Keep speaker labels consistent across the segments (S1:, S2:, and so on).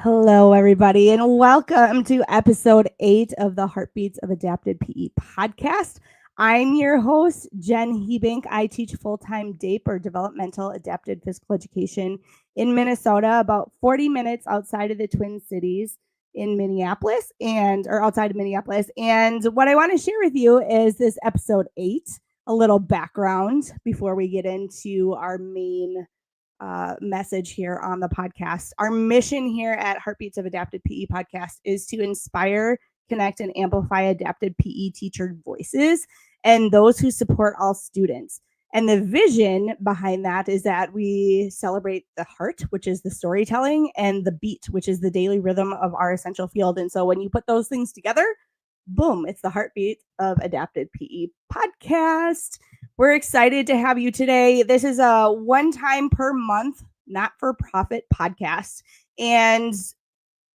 S1: Hello, everybody, and welcome to episode 8 of the Heartbeats of Adapted PE podcast. I'm your host, Jen Hebink. I teach full-time DAPE or Developmental Adapted Physical Education in Minnesota, about 40 minutes outside of the Twin Cities in Minneapolis or outside of Minneapolis. And what I want to share with you is this episode 8, a little background before we get into our main message here on the podcast. Our mission here at Heartbeats of Adapted PE podcast is to inspire, connect, and amplify adapted PE teacher voices and those who support all students. And the vision behind that is that we celebrate the heart, which is the storytelling, and the beat, which is the daily rhythm of our essential field. And so when you put those things together, boom, it's the Heartbeat of Adapted PE podcast. We're excited to have you today. This is a one-time per month, not-for-profit podcast. And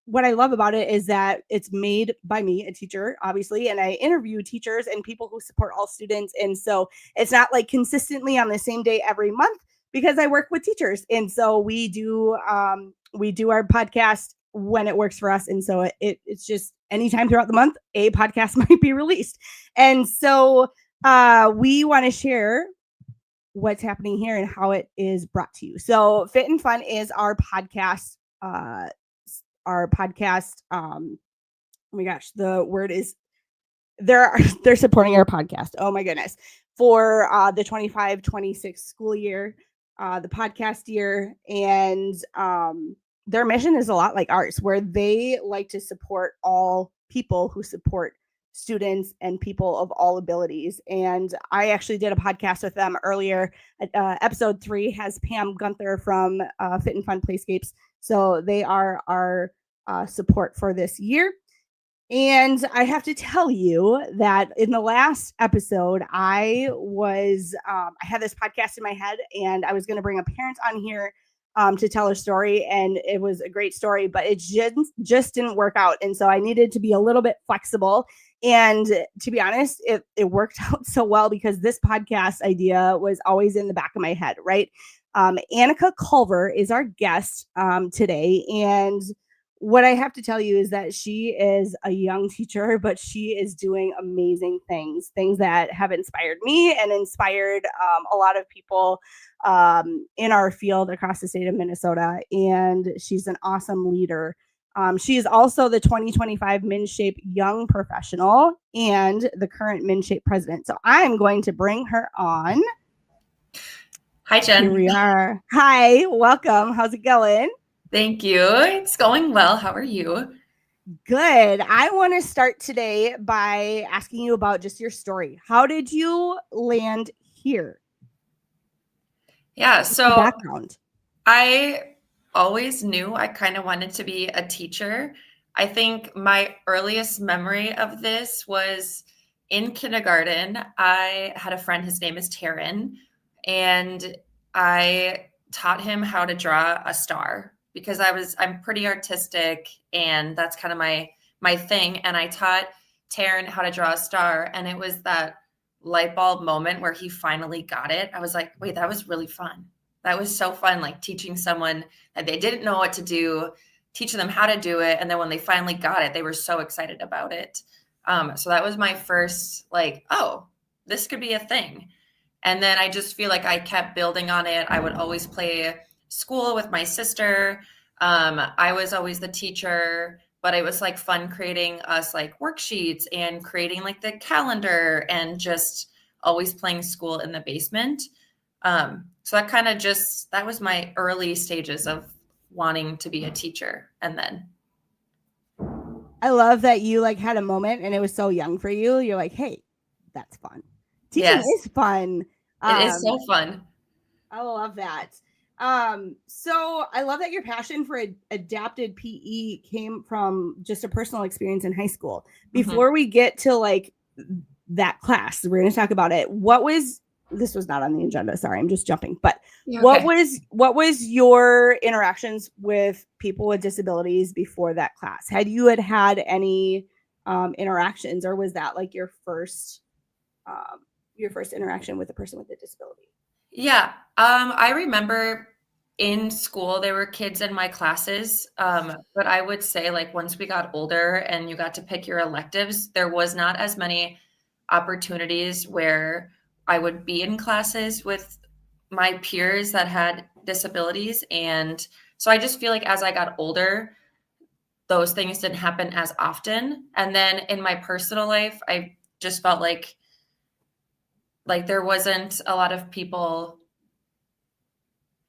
S1: what I love about it is that it's made by me, a teacher, obviously, and I interview teachers and people who support all students. And so it's not like consistently on the same day every month because I work with teachers. And so we do our podcast when it works for us. And so it's just anytime throughout the month, a podcast might be released. And so we want to share what's happening here and how it is brought to you. So Fit and Fun is our podcast. Oh my gosh, the word is they're supporting our podcast. Oh my goodness. For the 25-26 school year, the podcast year, and their mission is a lot like ours, where they like to support all people who support students and people of all abilities. And I actually did a podcast with them earlier. Episode 3 has Pam Gunther from Fit and Fun Playscapes. So they are our support for this year. And I have to tell you that in the last episode, I had this podcast in my head, and I was going to bring a parent on here to tell her story, and it was a great story, but it just didn't work out. And so I needed to be a little bit flexible. And to be honest, it worked out so well because this podcast idea was always in the back of my head, right? Annika Culver is our guest today. And what I have to tell you is that she is a young teacher, but she is doing amazing things that have inspired me and inspired a lot of people in our field across the state of Minnesota. And she's an awesome leader. She is also the 2025 MNSHAPE Young Professional and the current MNSHAPE president. So I'm going to bring her on.
S2: Hi, Jen.
S1: Here we are. Hi, welcome. How's it going?
S2: Thank you. It's going well. How are you?
S1: Good. I want to start today by asking you about just your story. How did you land here?
S2: Yeah, so
S1: background.
S2: I always knew I kind of wanted to be a teacher. I think my earliest memory of this was in kindergarten. I had a friend, his name is Taryn, and I taught him how to draw a star because I'm pretty artistic, and that's kind of my thing. And I taught Taryn how to draw a star, and it was that light bulb moment where he finally got it. I was like, wait, that was really fun. That was so fun, like teaching someone that they didn't know what to do, teaching them how to do it. And then when they finally got it, they were so excited about it. So that was my first, like, oh, this could be a thing. And then I just feel like I kept building on it. I would always play school with my sister. I was always the teacher, but it was like fun creating us like worksheets and creating like the calendar and just always playing school in the basement. So that kind of that was my early stages of wanting to be a teacher. And then
S1: I love that you like had a moment and it was so young for you. You're like, hey, that's fun. Teaching is fun.
S2: It is so fun.
S1: I love that. So I love that your passion for adapted PE came from just a personal experience in high school. Before we get to like that class, we're going to talk about it. This was not on the agenda. Sorry, I'm just jumping. But what was your interactions with people with disabilities before that class? Had you had any interactions, or was that like your first interaction with a person with a disability?
S2: Yeah. I remember in school, there were kids in my classes, but I would say like once we got older and you got to pick your electives, there was not as many opportunities where I would be in classes with my peers that had disabilities. And so I just feel like as I got older, those things didn't happen as often. And then in my personal life, I just felt like there wasn't a lot of people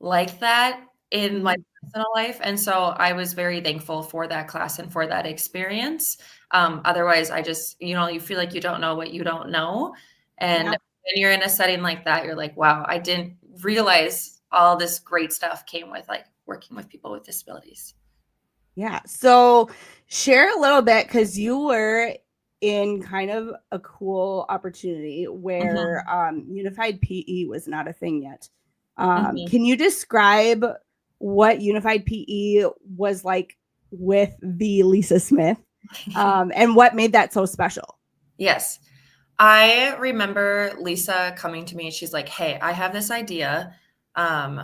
S2: like that in my personal life, and so I was very thankful for that class and for that experience. Otherwise, I just, you feel like you don't know what you don't know, and
S1: Yeah.
S2: when you're in a setting like that, you're like, "Wow, I didn't realize all this great stuff came with, like, working with people with disabilities."
S1: Yeah. So share a little bit because you were in kind of a cool opportunity where
S2: Mhm,
S1: unified PE was not a thing yet.
S2: mhm.
S1: Can you describe what unified PE was like with the Lisa Smith and what made that so special?
S2: Yes. I remember Lisa coming to me, she's like, "Hey, I have this idea, um,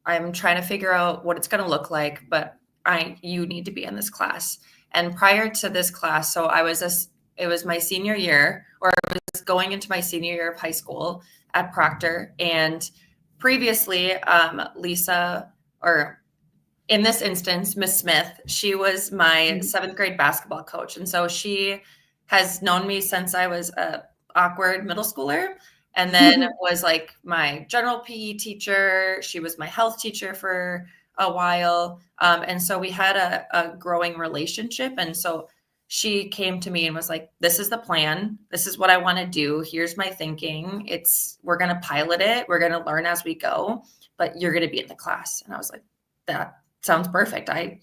S2: I'm trying to figure out what it's going to look like, but you need to be in this class." And prior to this class, so it was my senior year, or I was going into my senior year of high school at Proctor. And previously, Lisa, or in this instance, Miss Smith, she was my
S1: Mhm.
S2: seventh grade basketball coach. And so she has known me since I was a awkward middle schooler, and then was like my general PE teacher. She was my health teacher for a while. And so we had a growing relationship. And so she came to me and was like, "This is the plan. This is what I want to do. Here's my thinking. We're going to pilot it. We're going to learn as we go, but you're going to be in the class." And I was like, "That sounds perfect. I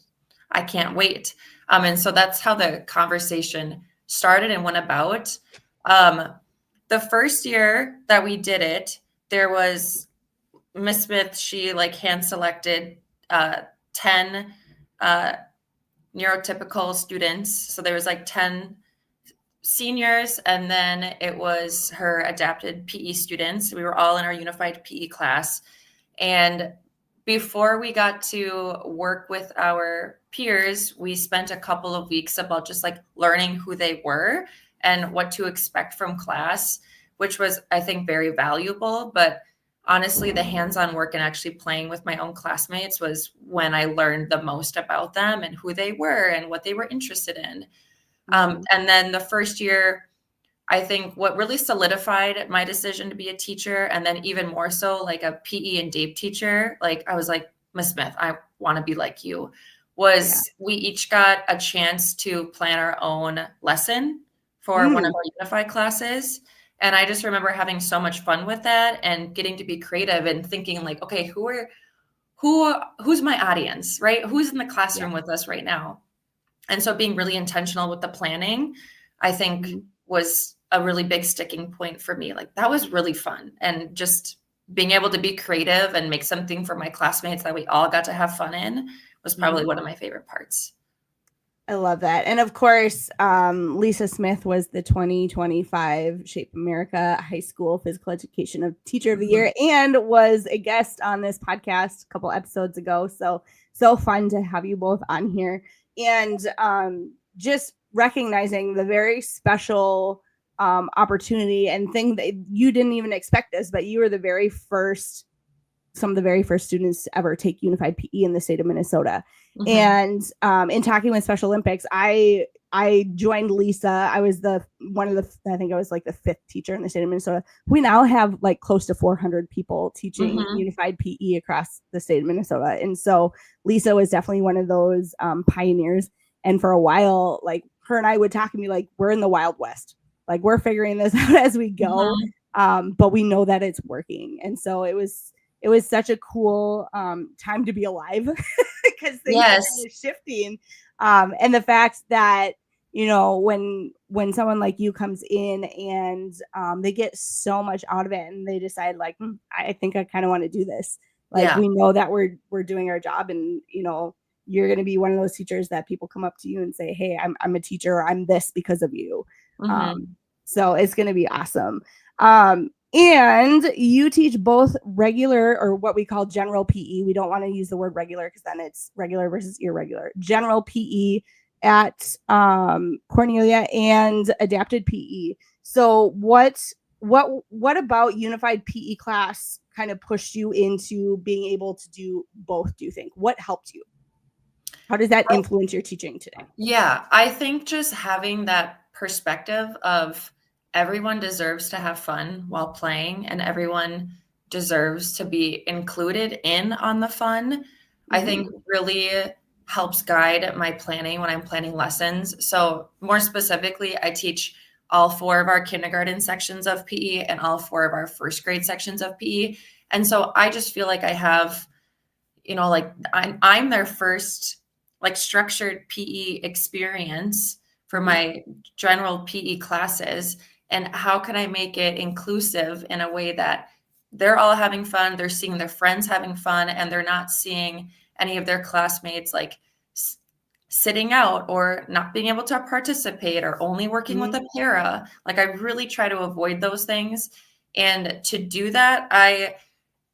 S2: can't wait." And so that's how the conversation started and went about. Um, the first year that we did it, there was Miss Smith. She like hand selected 10 uh, neurotypical students. So there was like 10 seniors, and then it was her adapted PE students. We were all in our unified PE class. And before we got to work with our peers, we spent a couple of weeks about just like learning who they were and what to expect from class, which was, I think, very valuable. But honestly, the hands on work and actually playing with my own classmates was when I learned the most about them and who they were and what they were interested in.
S1: Mhm.
S2: And then the first year, I think what really solidified my decision to be a teacher, and then even more so like a PE and DAPE teacher, like I was like, "Miss Smith, I want to be like you,"
S1: Yeah.
S2: was we each got a chance to plan our own lesson for one of
S1: Mm.
S2: our unified classes. And I just remember having so much fun with that and getting to be creative and thinking like, okay, who's my audience, right? Who's in the
S1: Yeah.
S2: classroom with us right now? And so being really intentional with the planning, I think
S1: Mhm.
S2: was a really big sticking point for me. Like that was really fun. And just being able to be creative and make something for my classmates that we all got to have fun in was probably
S1: Mhm.
S2: one of my favorite parts.
S1: I love that. And of course, Lisa Smith was the 2025 Shape America High School Physical Education of Teacher of the
S2: Mhm.
S1: Year and was a guest on this podcast a couple episodes ago. So fun to have you both on here. And just recognizing the very special opportunity and thing that you didn't even expect this, but you were the very first some of the very first students to ever take unified PE in the state of Minnesota.
S2: Mhm.
S1: And in talking with Special Olympics, I joined Lisa. I was I think I was like the fifth teacher in the state of Minnesota. We now have like close to 400 people teaching
S2: Mhm.
S1: unified PE across the state of Minnesota. And so Lisa was definitely one of those pioneers. And for a while, like her and I would talk and be like, we're in the Wild West. Like we're figuring this out as we go.
S2: Mhm.
S1: But we know that it's working. And so it was such a cool time to be alive because things are
S2: Yes.
S1: kind of shifting. And the fact that when someone like you comes in and they get so much out of it and they decide like I think I kind of want to do this, like
S2: Yeah.
S1: we know that we're doing our job, and you're going to be one of those teachers that people come up to you and say, hey, I'm a teacher, I'm this because of you.
S2: Mhm.
S1: um, so it's going to be awesome. And you teach both regular, or what we call general PE. We don't want to use the word regular because then it's regular versus irregular. General PE at Cornelia, and adapted PE. So what about unified PE class kind of pushed you into being able to do both, do you think? What helped you? How does that influence your teaching today?
S2: Yeah, I think just having that perspective of everyone deserves to have fun while playing and everyone deserves to be included in on the fun, I think really helps guide my planning when I'm planning lessons. So, more specifically, I teach all 4 of our kindergarten sections of PE and all 4 of our first grade sections of PE. And so I just feel like I have, like I'm their first like structured PE experience for my general PE classes. And how can I make it inclusive in a way that they're all having fun, they're seeing their friends having fun, and they're not seeing any of their classmates like sitting out or not being able to participate or only working with a para. Like I really try to avoid those things. And to do that, I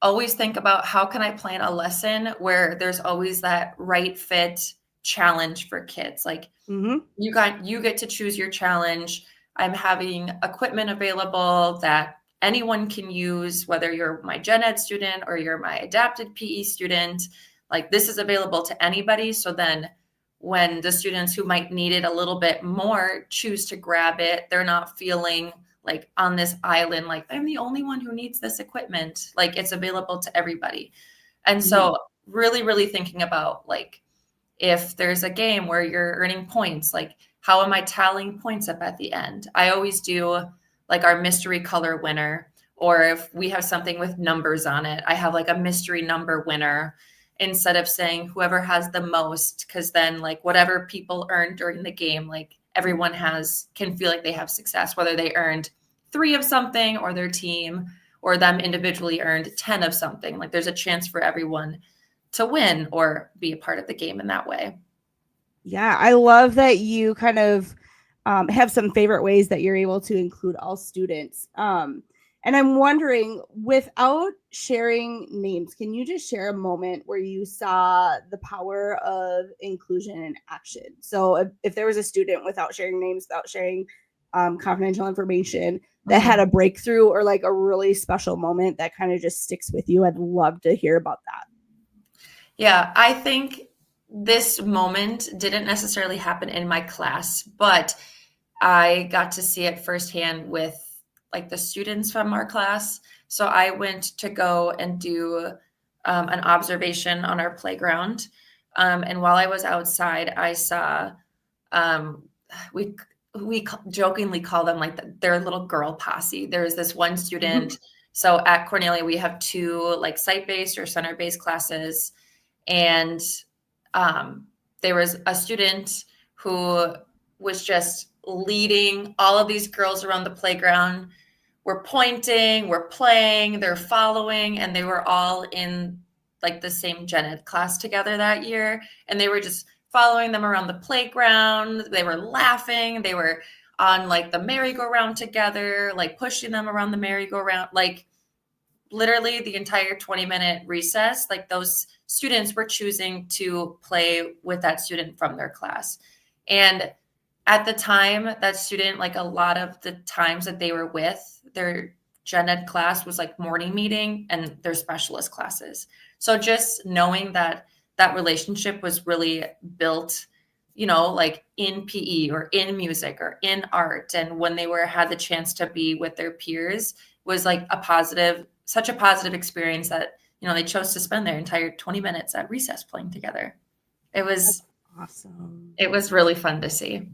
S2: always think about how can I plan a lesson where there's always that right fit challenge for kids. Like you get to choose your challenge. I'm having equipment available that anyone can use, whether you're my gen ed student or you're my adapted PE student. Like this is available to anybody. So then when the students who might need it a little bit more choose to grab it, they're not feeling like on this island, like I'm the only one who needs this equipment. Like it's available to everybody. And so really, really thinking about like, if there's a game where you're earning points, like how am I tallying points up at the end? I always do like our mystery color winner, or if we have something with numbers on it, I have like a mystery number winner instead of saying whoever has the most, because then like whatever people earn during the game, like everyone can feel like they have success, whether they earned 3 of something or their team or them individually earned 10 of something. Like there's a chance for everyone to win or be a part of the game in that way.
S1: Yeah, I love that you kind of have some favorite ways that you're able to include all students. And I'm wondering, without sharing names, can you just share a moment where you saw the power of inclusion in action? So if there was a student, without sharing names, without sharing confidential information, that had a breakthrough or like a really special moment that kind of just sticks with you, I'd love to hear about that.
S2: Yeah, I think this moment didn't necessarily happen in my class, but I got to see it firsthand with like the students from our class. So I went to go and do an observation on our playground. And while I was outside, I saw we jokingly call them like their little girl posse. There's this one student. So at Cornelia, we have 2 like site-based or center-based classes. And there was a student who was just leading all of these girls around the playground. We're pointing, we're playing, they're following, and they were all in like the same gen ed class together that year. And they were just following them around the playground. They were laughing. They were on like the merry-go-round together, like pushing them around the merry-go-round, like literally the entire 20-minute recess, like those students were choosing to play with that student from their class. And at the time, that student, like a lot of the times that they were with, their gen ed class was like morning meeting and their specialist classes. So just knowing that that relationship was really built, like in PE or in music or in art. And when they had the chance to be with their peers was like such a positive experience that, they chose to spend their entire 20 minutes at recess playing together. It was
S1: awesome.
S2: It was really fun to see.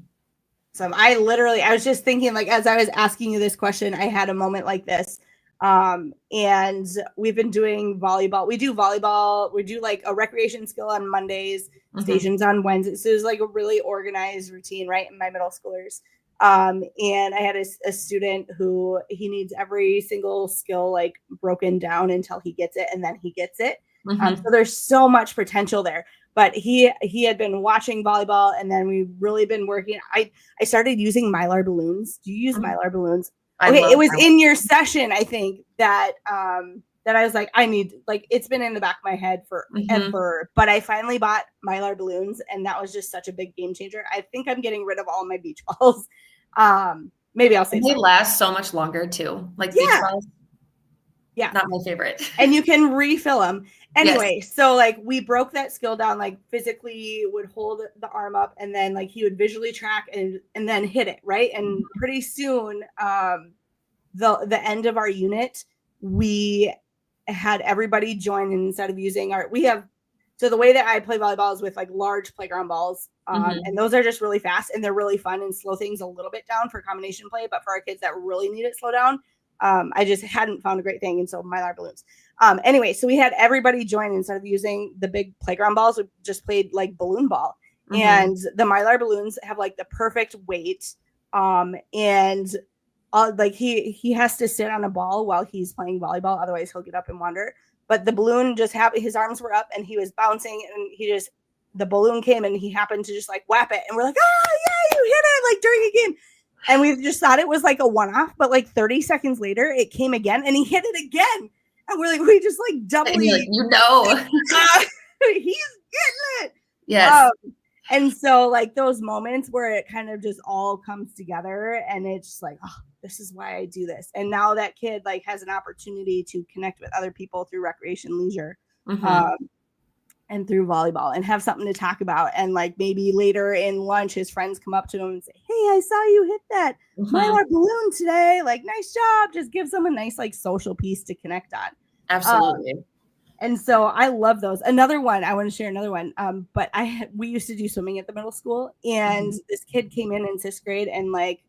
S1: I was just thinking, like, as I was asking you this question, I had a moment like this. And we've been doing volleyball. We do volleyball. We do like a recreation skill on Mondays, stations on Wednesdays. So it's like a really organized routine, right? In my middle schoolers. And I had a student who he needs every single skill like broken down until he gets it, and then he gets it. So there's so much potential there. But he had been watching volleyball, and then we've really been working. I started using Mylar balloons. Do you use Mylar balloons? Okay, it
S2: love
S1: was
S2: my
S1: in your session, I think, that that I was like, I need, like, it's been in the back of my head forever, but I finally bought Mylar balloons, and that was just such a big game changer. I think I'm getting rid of all my beach balls. Maybe I'll save
S2: They
S1: some.
S2: last so much longer too. Like beach balls,
S1: Yeah.
S2: not my favorite.
S1: And you can refill them. Anyway, so like we broke that skill down, like physically would hold the arm up, and then like he would visually track and then hit it, right? And pretty soon, the end of our unit, we had everybody join, and instead of using so the way that I play volleyball is with like large playground balls, and those are just really fast and they're really fun and slow things a little bit down for combination play. But for our kids that really need it slow down, I just hadn't found a great thing, and so Mylar balloons. Anyway, so we had everybody join. Instead of using the big playground balls, we just played like balloon ball, and the Mylar balloons have like the perfect weight, and like he has to sit on a ball while he's playing volleyball, otherwise he'll get up and wander. But the balloon just his arms were up and he was bouncing, and the balloon came and he happened to just like whap it, and we're like, oh yeah, you hit it, like during a game. And we just thought it was like a one-off, but like 30 seconds later it came again and he hit it again, and we're like, we just like doubly,
S2: like,
S1: he's getting it.
S2: Yes.
S1: And so like those moments where it kind of just all comes together, and it's just like, oh, this is why I do this. And now that kid like has an opportunity to connect with other people through recreation, leisure, and through volleyball, and have something to talk about. And like maybe later in lunch, his friends come up to him and say, hey, I saw you hit that Mylar balloon today. Like, nice job. Just gives them a nice like social piece to connect on.
S2: Absolutely.
S1: And so I love those. Another one, I want to share another one. But we used to do swimming at the middle school, and this kid came in 6th grade and like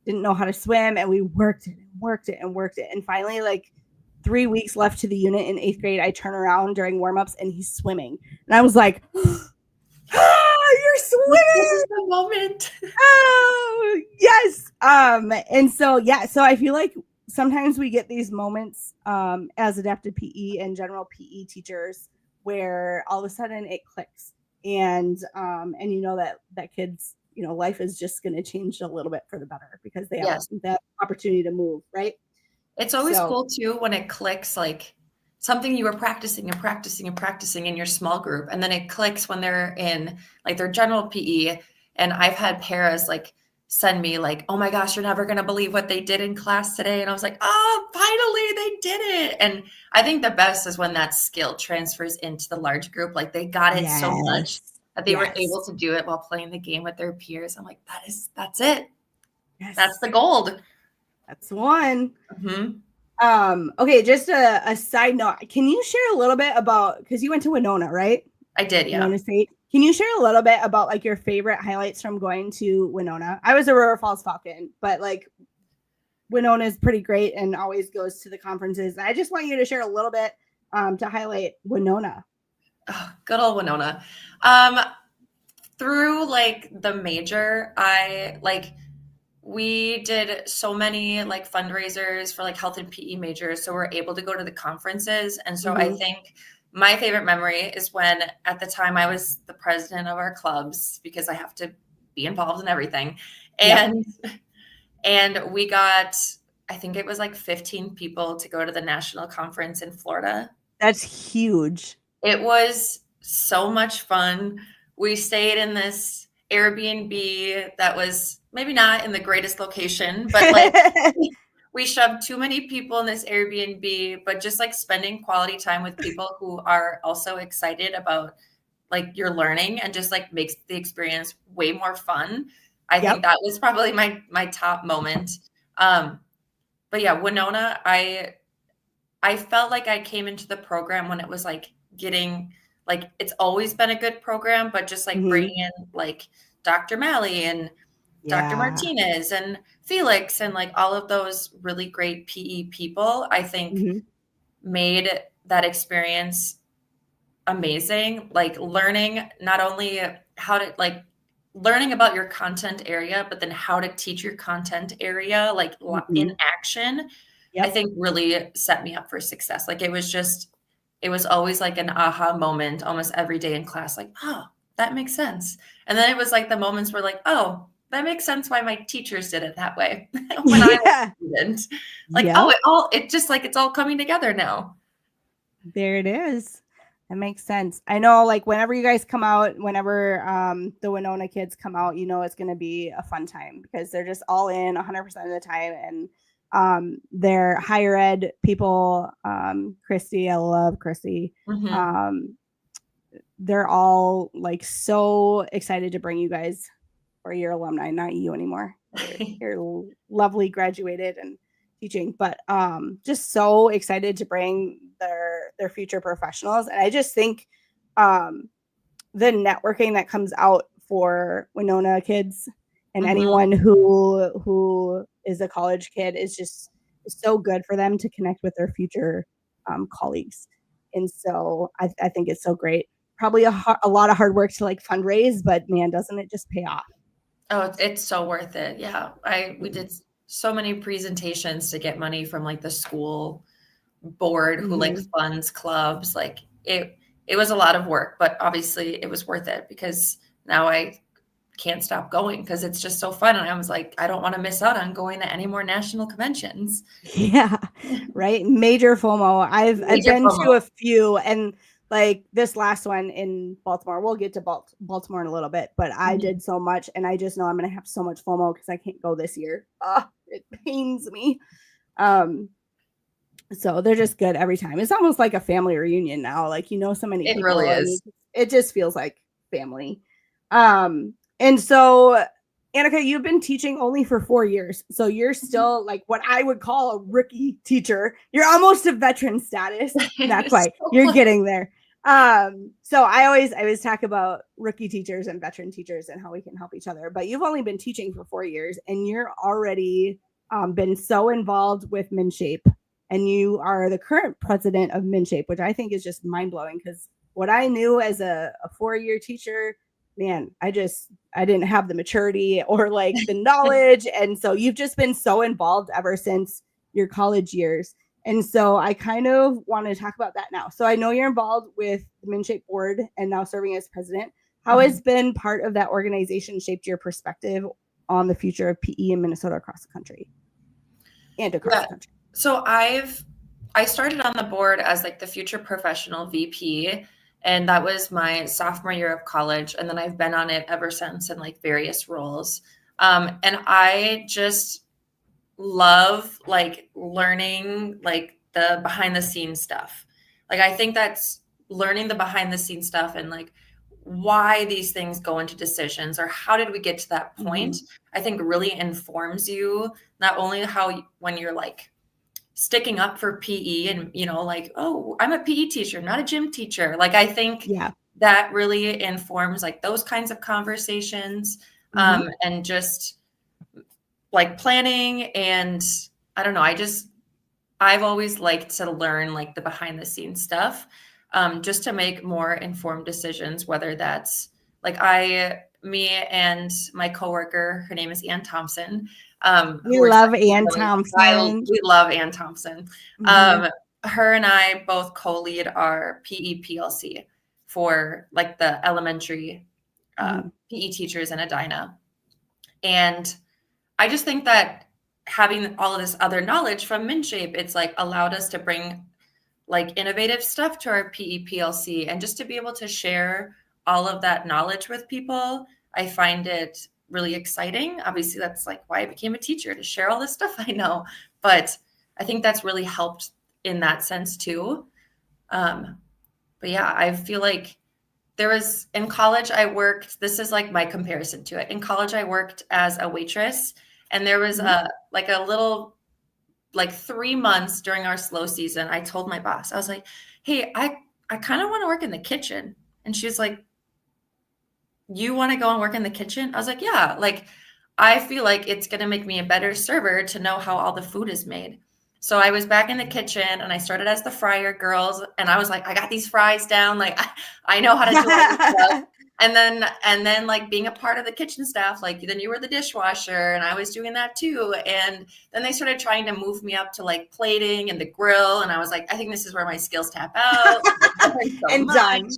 S1: didn't know how to swim, and we worked it and worked it and worked it. And finally, like 3 weeks left to the unit in 8th grade, I turn around during warm-ups and he's swimming. And I was like, you're swimming.
S2: This is the moment.
S1: Oh, yes. And so, so I feel like sometimes we get these moments as adapted PE and general PE teachers where all of a sudden it clicks, and you know that kids, you know, life is just going to change a little bit for the better because they have that opportunity to move, right?
S2: It's always cool too when it clicks, like something you were practicing in your small group, and then it clicks when they're in like their general PE. And I've had paras like send me like, oh my gosh, you're never going to believe what they did in class today. And I was like, oh, finally they did it. And I think the best is when that skill transfers into the large group. Like they got it so much that they were able to do it while playing the game with their peers. I'm like, that's it. Yes. That's the gold.
S1: That's one. Okay, just a side note. Can you share a little bit about, because you went to Winona, right?
S2: I did, yeah.
S1: Winona State. Can you share a little bit about like your favorite highlights from going to Winona? I was a River Falls Falcon, but like Winona is pretty great and always goes to the conferences. I just want you to share a little bit to highlight Winona.
S2: Oh, good old Winona. Through like the major, we did so many like fundraisers for like health and PE majors. So we're able to go to the conferences. And so I think my favorite memory is when at the time I was the president of our clubs, because I have to be involved in everything. And we got, I think it was like 15 people to go to the national conference in Florida.
S1: That's huge.
S2: It was so much fun. We stayed in this Airbnb that was maybe not in the greatest location, but like we shoved too many people in this Airbnb, but just like spending quality time with people who are also excited about like your learning and just like makes the experience way more fun. I think that was probably my top moment. But yeah, Winona, I felt like I came into the program when it was like getting like, it's always been a good program, but just like bringing in like Dr. Malley and Dr. Martinez and Felix and like all of those really great PE people, I think made that experience amazing. Like learning not only how to like learning about your content area, but then how to teach your content area, like in action, I think really set me up for success. Like it was always like an aha moment almost every day in class. Like, oh, that makes sense. And then it was like the moments where like, oh, that makes sense why my teachers did it that way when I was a student. Like,
S1: Yep.
S2: it just like it's all coming together now.
S1: There it is. That makes sense. I know, like, whenever you guys come out, whenever the Winona kids come out, you know it's going to be a fun time because they're just all in 100% of the time. And they're higher ed people. Christy, I love Christy. They're all like so excited to bring you guys, or your alumni, not you anymore. You're lovely, graduated and teaching, but just so excited to bring their future professionals. And I just think the networking that comes out for Winona kids and anyone who is a college kid is just so good for them to connect with their future colleagues. And so I think it's so great. Probably a lot of hard work to like fundraise, but man, doesn't it just pay off?
S2: Oh, it's so worth it. Yeah. We did so many presentations to get money from like the school board who like funds clubs. Like it was a lot of work, but obviously it was worth it because now I can't stop going because it's just so fun. And I was like, I don't want to miss out on going to any more national conventions.
S1: Yeah, right. Major FOMO. I've been to a few, and like this last one in Baltimore. We'll get to Baltimore in a little bit, but I did so much, and I just know I'm going to have so much FOMO because I can't go this year. It pains me. So they're just good every time. It's almost like a family reunion now. Like, you know, so many people.
S2: It really is.
S1: It just feels like family. And so, Annika, you've been teaching only for 4 years. So you're still like what I would call a rookie teacher. You're almost a veteran status. Not quite. You're getting there. So I always talk about rookie teachers and veteran teachers and how we can help each other. But you've only been teaching for 4 years and you're already been so involved with MNSHAPE. And you are the current president of MNSHAPE, which I think is just mind blowing because what I knew as a 4-year teacher, man, I didn't have the maturity or like the knowledge. And so you've just been so involved ever since your college years. And so I kind of want to talk about that now. So I know you're involved with the MNSHAPE board and now serving as president. How has been part of that organization shaped your perspective on the future of PE in Minnesota across the country and across the country?
S2: So I started on the board as like the future professional VP, and that was my sophomore year of college. And then I've been on it ever since in like various roles. And I just love like learning like the behind the scenes stuff. Like I think that's learning the behind the scenes stuff and like why these things go into decisions or how did we get to that point, I think really informs you not only how when you're like sticking up for PE and, you know, like, oh, I'm a PE teacher, not a gym teacher. Like, I think that really informs like those kinds of conversations and just like planning. And I don't know, I've always liked to learn like the behind the scenes stuff just to make more informed decisions, whether that's like me and my coworker, her name is Ann Thompson.
S1: We love Ann Thompson.
S2: We love Ann Thompson. Her and I both co-lead our PE PLC for like the elementary PE teachers in Edina. And I just think that having all of this other knowledge from MNSHAPE, it's like allowed us to bring like innovative stuff to our PE PLC and just to be able to share all of that knowledge with people. I find it really exciting. Obviously, that's like why I became a teacher, to share all this stuff I know. But I think that's really helped in that sense too. But yeah, I feel like there was in college, I worked, this is like my comparison to it. In college, I worked as a waitress and there was a little, like 3 months during our slow season, I told my boss, I was like, hey, I kind of want to work in the kitchen. And she was like, you want to go and work in the kitchen? I was like, yeah, like, I feel like it's going to make me a better server to know how all the food is made. So I was back in the kitchen and I started as the fryer girls. And I was like, I got these fries down. Like, I know how to do all this stuff. And then like being a part of the kitchen staff, like then you were the dishwasher and I was doing that too. And then they started trying to move me up to like plating and the grill. And I was like, I think this is where my skills tap out.
S1: And done.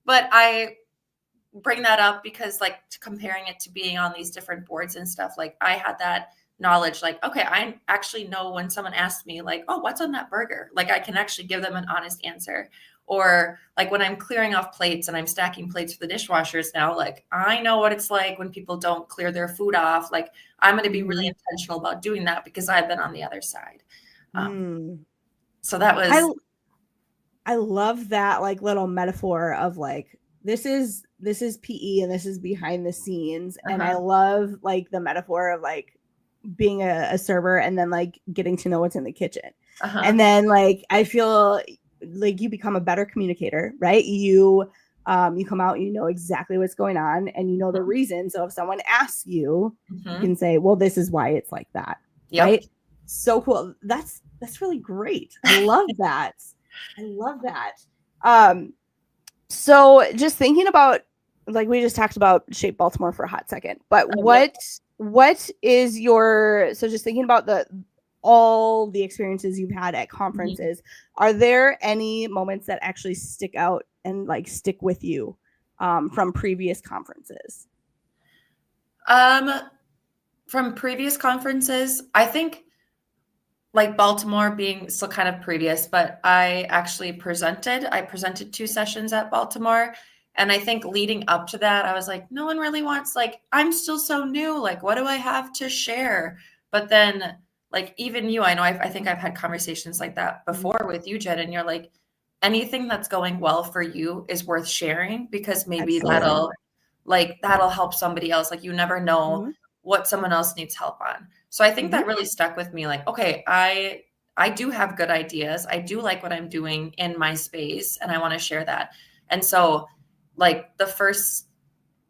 S2: But bring that up because like comparing it to being on these different boards and stuff, like I had that knowledge, like, okay, I actually know when someone asks me like, oh, what's on that burger? Like I can actually give them an honest answer. Or like when I'm clearing off plates and I'm stacking plates for the dishwashers now, like I know what it's like when people don't clear their food off. Like I'm going to be really intentional about doing that because I've been on the other side. So that was.
S1: I love that like little metaphor of like this is PE and this is behind the scenes, and I love like the metaphor of like being a server and then like getting to know what's in the kitchen, and then like I feel like you become a better communicator, right? You come out, you know exactly what's going on, and you know the reason. So if someone asks you, you can say, well, this is why it's like that. Right? So cool. That's really great. I love that. I love that. So just thinking about, like we just talked about Shape Baltimore for a hot second, but what is your, so just thinking about all the experiences you've had at conferences, are there any moments that actually stick out and like stick with you from previous conferences?
S2: From previous conferences, I think like Baltimore being still kind of previous, but I actually presented 2 sessions at Baltimore. And I think leading up to that, I was like, no one really wants, like, I'm still so new. Like, what do I have to share? But then like, even you, I know I think I've had conversations like that before with you, Jen, and you're like, anything that's going well for you is worth sharing because maybe that'll help somebody else. Like you never know what someone else needs help on. So I think that really stuck with me. Like, okay, I do have good ideas. I do like what I'm doing in my space and I want to share that. And so like the first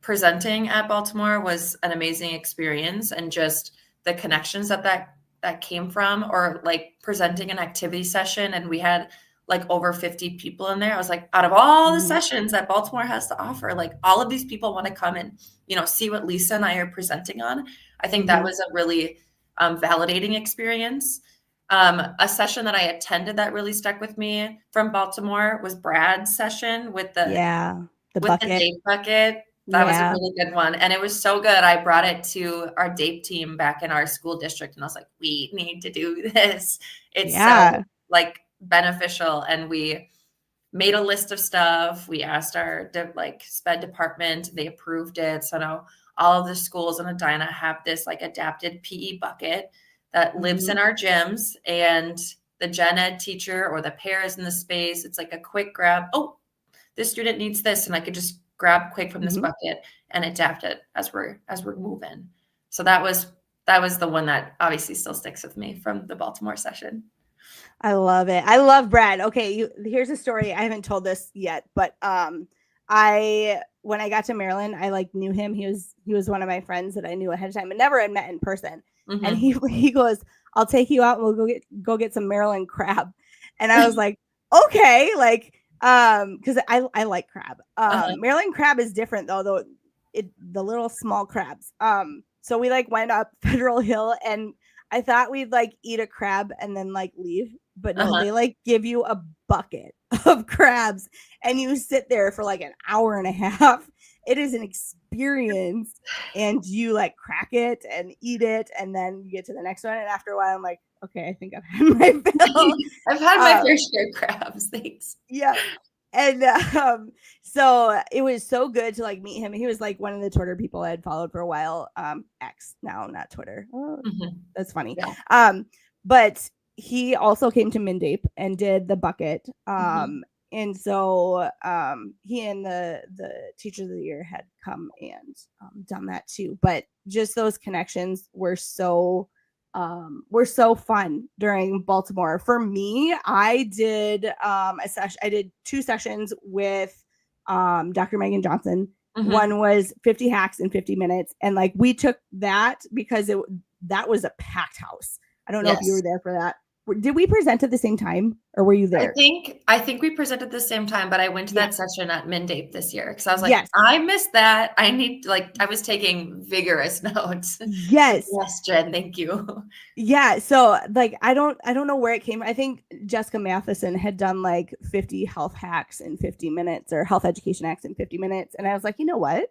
S2: presenting at Baltimore was an amazing experience, and just the connections that came from, or like presenting an activity session and we had like over 50 people in there. I was like, out of all the sessions that Baltimore has to offer, like all of these people want to come and, you know, see what Lisa and I are presenting on. I think that was a really validating experience. A session that I attended that really stuck with me from Baltimore was Brad's session with the DAPE bucket. That was a really good one. And it was so good. I brought it to our DAPE team back in our school district and I was like, we need to do this. It's so like beneficial. And we made a list of stuff. We asked our like SPED department, they approved it. So now all of the schools in Edina have this like adapted PE bucket that lives in our gyms, and the gen ed teacher or the pair is in the space. It's like a quick grab. Oh, this student needs this. And I could just grab quick from this bucket and adapt it as we're moving. So that was the one that obviously still sticks with me from the Baltimore session.
S1: I love it. I love Brad. Okay, here's a story. I haven't told this yet, but when I got to Maryland, I like knew him. He was one of my friends that I knew ahead of time and never had met in person. And he goes, "I'll take you out and we'll go get some Maryland crab." And I was like, "Okay," like because I like crab. Maryland crab is different though the little small crabs. So we like went up Federal Hill, and I thought we'd like eat a crab and then like leave, but no, they like give you a bucket of crabs and you sit there for like an hour and a half. It is an experience, and you like crack it and eat it, and then you get to the next one. And after a while, I'm like, okay, I think I've had my fill.
S2: I've had my fair share of crabs. Thanks.
S1: Yeah. And so it was so good to like meet him. He was like one of the Twitter people I had followed for a while. X now, not Twitter. Oh, that's funny. Yeah. But he also came to MNSHAPE and did the bucket. And so he and the Teacher of the Year had come and done that too. But just those connections were so fun during Baltimore. For me, I did I did 2 sessions with Dr. Megan Johnson. One was 50 hacks in 50 minutes. And like we took that because that was a packed house. I don't know if you were there for that. Did we present at the same time or were you there?
S2: I think we presented at the same time, but I went to that
S1: Yes.
S2: session at MNSHAPE this year because I was like,
S1: Yes.
S2: I missed that. I need I was taking vigorous notes.
S1: Yes.
S2: Yes, Jen, thank you.
S1: Yeah. So like I don't know where it came. I think Jessica Matheson had done like 50 health hacks in 50 minutes or health education hacks in 50 minutes. And I was like, you know what?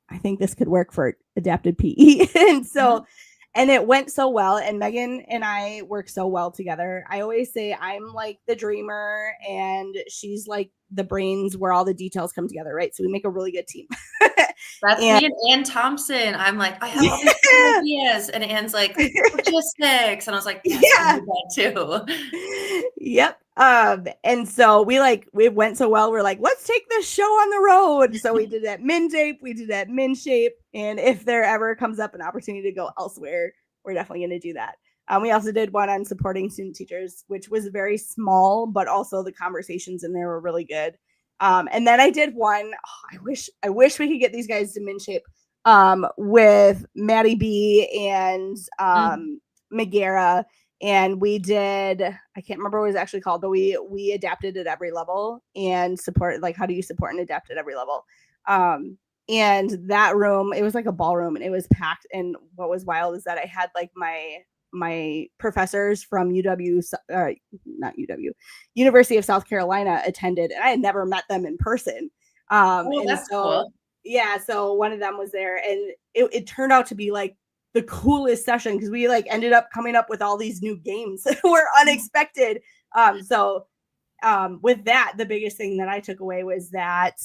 S1: I think this could work for adapted PE. And so, and it went so well. And Megan and I work so well together. I always say I'm like the dreamer and she's like the brains where all the details come together, right? So we make a really good team.
S2: That's
S1: And
S2: me and Ann Thompson. I'm like, I have all these
S1: yeah,
S2: ideas. And Ann's like, logistics. And I was like, yes, I
S1: yeah.
S2: need that too.
S1: Yep. And so we went so well, we're like, let's take this show on the road. So we did that MNSHAPE, we did that MNSHAPE. And if there ever comes up an opportunity to go elsewhere, we're definitely going to do that. We also did one on supporting student teachers, which was very small, but also the conversations in there were really good. And then I did one. Oh, I wish we could get these guys to MNSHAPE with Maddie B and Megara. And we did, I can't remember what it was actually called, but we adapted at every level and support, like, how do you support and adapt at every level? And that room, it was like a ballroom and it was packed. And what was wild is that I had like my professors from not UW, University of South Carolina attended, and I had never met them in person.
S2: Oh,
S1: And
S2: that's
S1: so,
S2: cool.
S1: yeah, so one of them was there, and it turned out to be like the coolest session because we like ended up coming up with all these new games that were unexpected. So with that, the biggest thing that I took away was that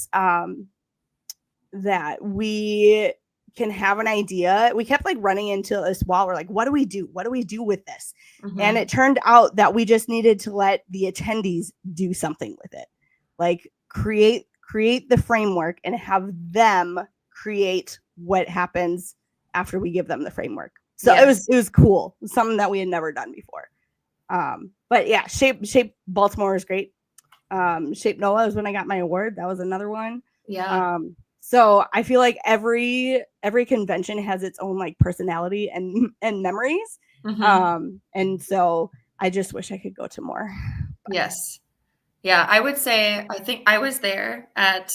S1: that we can have an idea. We kept like running into this wall. We're like, what do we do? What do we do with this? And it turned out that we just needed to let the attendees do something with it. Like create the framework and have them create what happens after we give them the framework. So
S2: Yes.
S1: it was cool. It was something that we had never done before. But yeah, Shape Baltimore is great. Shape NOLA is when I got my award. That was another one.
S2: Yeah.
S1: So I feel like every convention has its own like personality and memories. And so I just wish I could go to more.
S2: Yes. Yeah, I would say I think I was there at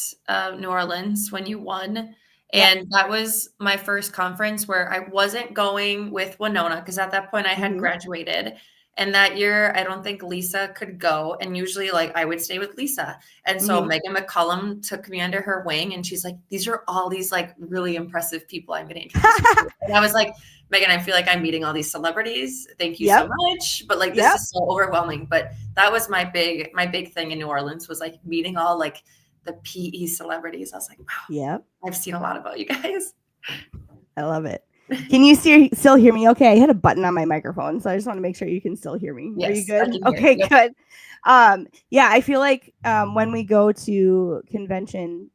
S2: New Orleans when you won.
S1: Yep.
S2: And that was my first conference where I wasn't going with Winona because at that point I had graduated. And that year, I don't think Lisa could go. And usually, like, I would stay with Lisa. And so Megan McCullum took me under her wing and she's like, these are all these like really impressive people I'm going to introduce you to. And I was like, Megan, I feel like I'm meeting all these celebrities. Thank you so much. But like, this is so overwhelming. But that was my big thing in New Orleans was like meeting all like the PE celebrities. I was like, wow, I've seen a lot about you guys.
S1: I love it. Can you still hear me? Okay, I hit a button on my microphone, so I just want to make sure you can still hear me.
S2: Yes,
S1: are you good?
S2: Okay,
S1: yep. Good. Yeah, I feel like when we go to convention,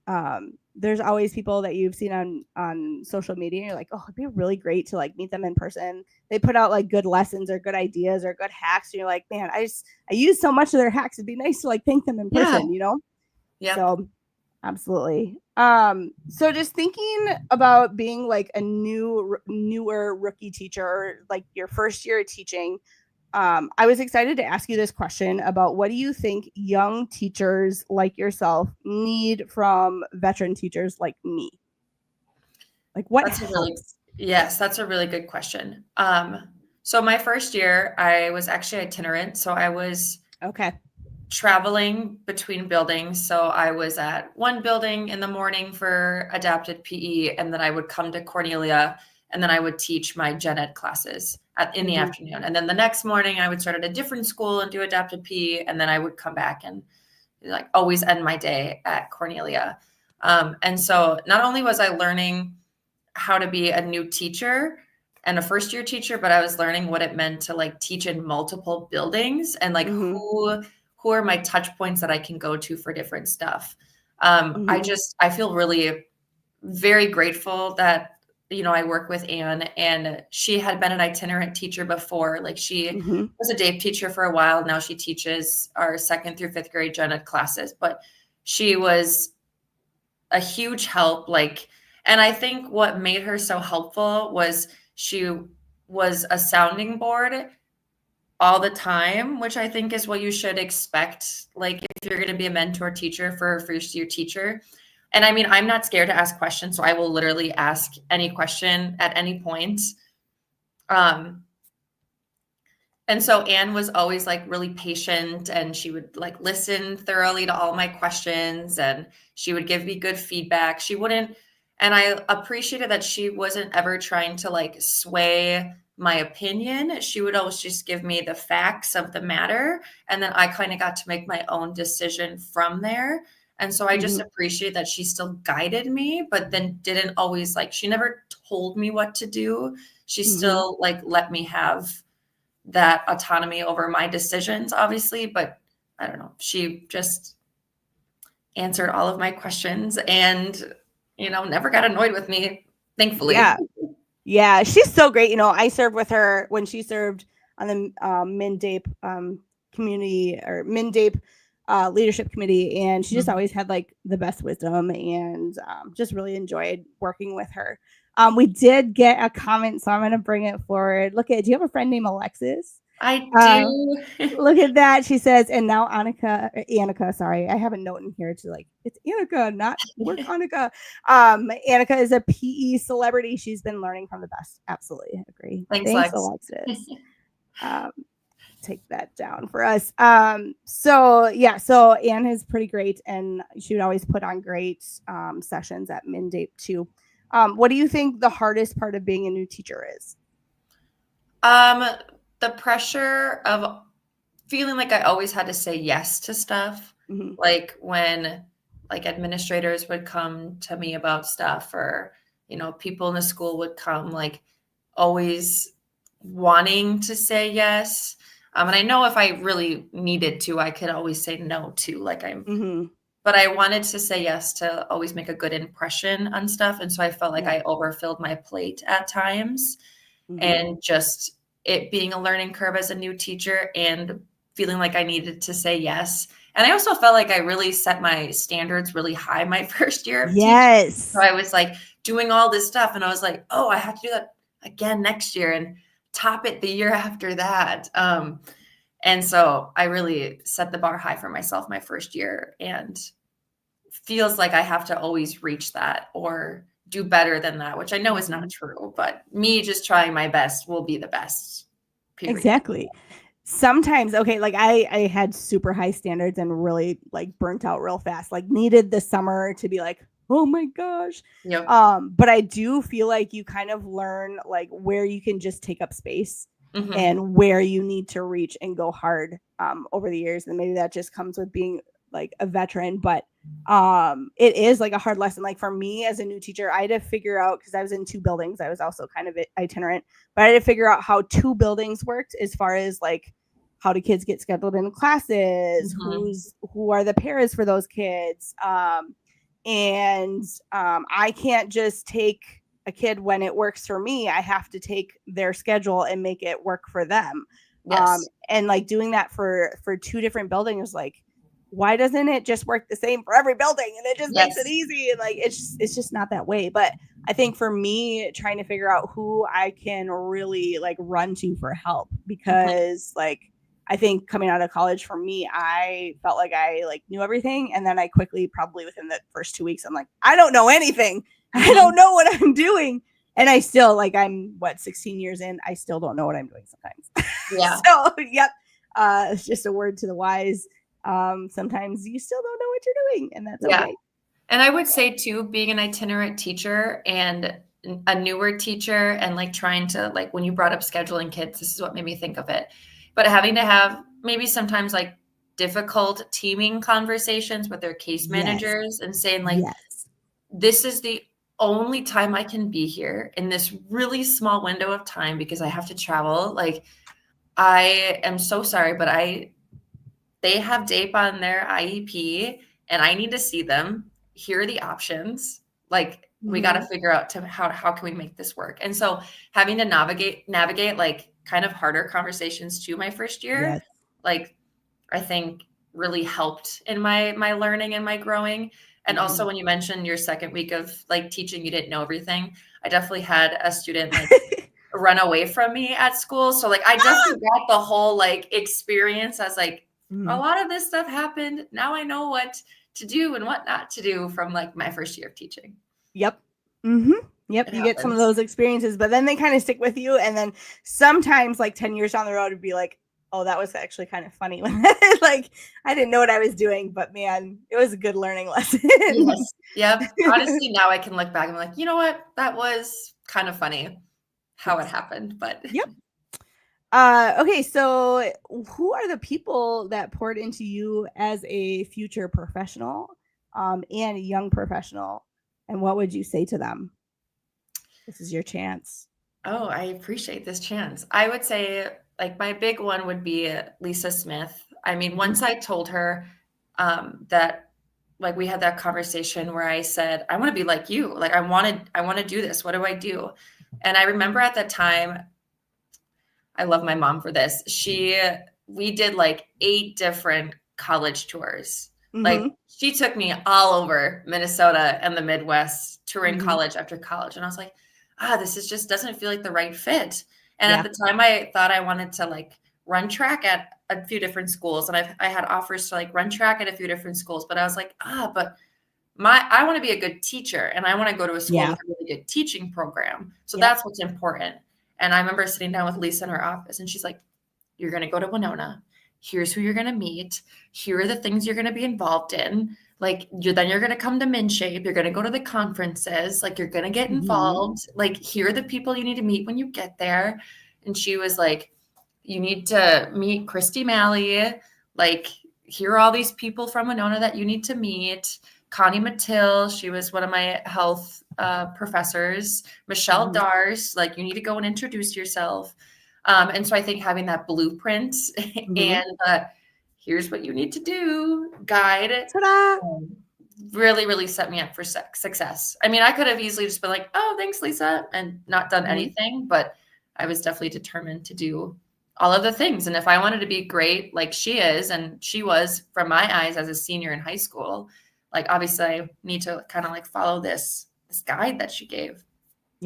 S1: there's always people that you've seen on social media. And you're like, oh, it'd be really great to like meet them in person. They put out like good lessons or good ideas or good hacks. And you're like, man, I use so much of their hacks. It'd be nice to like thank them in person, you know?
S2: Yeah.
S1: So absolutely. So just thinking about being like a newer rookie teacher, or like your first year of teaching, I was excited to ask you this question about what do you think young teachers like yourself need from veteran teachers like me? Like what helps?
S2: That's a really good question. So my first year, I was actually itinerant. So I was traveling between buildings. So I was at one building in the morning for adapted PE, and then I would come to Cornelia, and then I would teach my gen ed classes in the afternoon. And then the next morning, I would start at a different school and do adapted PE, and then I would come back and like always end my day at Cornelia. And so not only was I learning how to be a new teacher and a first year teacher, but I was learning what it meant to like teach in multiple buildings and like who are my touch points that I can go to for different stuff. I feel really very grateful that, you know, I work with Anne, and she had been an itinerant teacher before. Like she was a day teacher for a while. Now she teaches our 2nd through 5th grade gen ed classes, but she was a huge help. Like, and I think what made her so helpful was she was a sounding board all the time, which I think is what you should expect. Like if you're going to be a mentor teacher for a first year teacher. And I mean, I'm not scared to ask questions. So I will literally ask any question at any point. And so Anne was always like really patient, and she would like listen thoroughly to all my questions, and she would give me good feedback. She wouldn't, and I appreciated that she wasn't ever trying to like sway my opinion. She would always just give me the facts of the matter. And then I kind of got to make my own decision from there. And so I just appreciate that she still guided me, but then didn't always like, she never told me what to do. She still like let me have that autonomy over my decisions, obviously, but I don't know. She just answered all of my questions and, never got annoyed with me, thankfully.
S1: Yeah. Yeah. She's so great. I served with her when she served on the MNSHAPE community or MNSHAPE leadership committee. And she just always had like the best wisdom, and just really enjoyed working with her. We did get a comment, so I'm going to bring it forward. Do you have a friend named Alexis?
S2: I do.
S1: Look at that. She says, and now Annika, sorry, I have a note in here to like, it's Annika, not work Annika. Annika is a PE celebrity. She's been learning from the best. Absolutely agree.
S2: Thanks
S1: Alexis. Take that down for us. So Anne is pretty great, and she would always put on great sessions at MNSHAPE too. What do you think the hardest part of being a new teacher is?
S2: The pressure of feeling like I always had to say yes to stuff. Like when like administrators would come to me about stuff, or, people in the school would come like always wanting to say yes. And I know if I really needed to, I could always say no to, like but I wanted to say yes to always make a good impression on stuff. And so I felt like I overfilled my plate at times, and just it being a learning curve as a new teacher and feeling like I needed to say yes. And I also felt like I really set my standards really high my first year of teaching. So I was like doing all this stuff, and I was like, oh, I have to do that again next year and top it the year after that. And so I really set the bar high for myself my first year, and feels like I have to always reach that or do better than that, which I know is not true, but me just trying my best will be the best. Period.
S1: Exactly. Sometimes, okay, like I had super high standards and really like burnt out real fast, like needed the summer to be like, oh my gosh.
S2: Yep.
S1: But I do feel like you kind of learn like where you can just take up space and where you need to reach and go hard over the years. And maybe that just comes with being like a veteran, but it is like a hard lesson. Like for me as a new teacher, I had to figure out, because I was in 2 buildings, I was also kind of itinerant, but I had to figure out how 2 buildings worked as far as like how do kids get scheduled in classes, who are the pairs for those kids, and I can't just take a kid when it works for me. I have to take their schedule and make it work for them. And like doing that for 2 different buildings, like why doesn't it just work the same for every building, and it just makes it easy? And like it's just not that way. But I think for me, trying to figure out who I can really like run to for help, because like I think coming out of college for me, I felt like I like knew everything, and then I quickly, probably within the first 2 weeks, I'm like, I don't know anything. I don't know what I'm doing. And I still, like, I'm 16 years in, I still don't know what I'm doing sometimes.
S2: Yeah.
S1: So yep. It's just a word to the wise. Sometimes you still don't know what you're doing, and that's okay.
S2: And I would say too, being an itinerant teacher and a newer teacher, and like trying to, like when you brought up scheduling kids, this is what made me think of it, but having to have maybe sometimes like difficult teaming conversations with their case managers and saying like, this is the only time I can be here in this really small window of time because I have to travel. Like, I am so sorry, but they have DAPE on their IEP and I need to see them. Here are the options. Like, we got to figure out how can we make this work? And so having to navigate like kind of harder conversations too my first year, like I think really helped in my learning and my growing. And also when you mentioned your second week of like teaching, you didn't know everything. I definitely had a student like run away from me at school. So like I definitely got the whole like experience as like a lot of this stuff happened. Now I know what to do and what not to do from like my first year of teaching.
S1: Yep. Yep.
S2: It
S1: You get some of
S2: happens.
S1: those experiences, but then they kind of stick with you. And then sometimes like 10 years down the road, it'd be like, oh, that was actually kind of funny. Like I didn't know what I was doing, but man, it was a good learning lesson.
S2: Yes. Yep. Honestly, now I can look back and be like, you know what? That was kind of funny how it happened, but
S1: Yep. Okay, so who are the people that poured into you as a future professional and a young professional? And what would you say to them? This is your chance.
S2: Oh, I appreciate this chance. I would say like my big one would be Lisa Smith. I mean, once I told her that like we had that conversation where I said, I want to be like you. Like I want to do this. What do I do? And I remember at that time, I love my mom for this. We did like 8 different college tours. Like she took me all over Minnesota and the Midwest touring college after college. And I was like, this is just doesn't feel like the right fit. And at the time I thought I wanted to like run track at a few different schools. And I had offers to like run track at a few different schools, but I was like, but I want to be a good teacher and I want to go to a school with a really good teaching program. So that's what's important. And I remember sitting down with Lisa in her office and she's like, you're going to go to Winona. Here's who you're going to meet. Here are the things you're going to be involved in. Like then you're going to come to MNSHAPE. You're going to go to the conferences. Like you're going to get involved. Like here are the people you need to meet when you get there. And she was like, you need to meet Christy Malley. Like here are all these people from Winona that you need to meet. Connie Mattil, she was one of my health professors. Michelle Dars, like you need to go and introduce yourself. And so I think having that blueprint and here's what you need to do guide really, really set me up for success. I mean, I could have easily just been like, oh, thanks, Lisa, and not done anything, but I was definitely determined to do all of the things. And if I wanted to be great like she is, and she was from my eyes as a senior in high school, like obviously I need to kind of like follow this guide that she gave.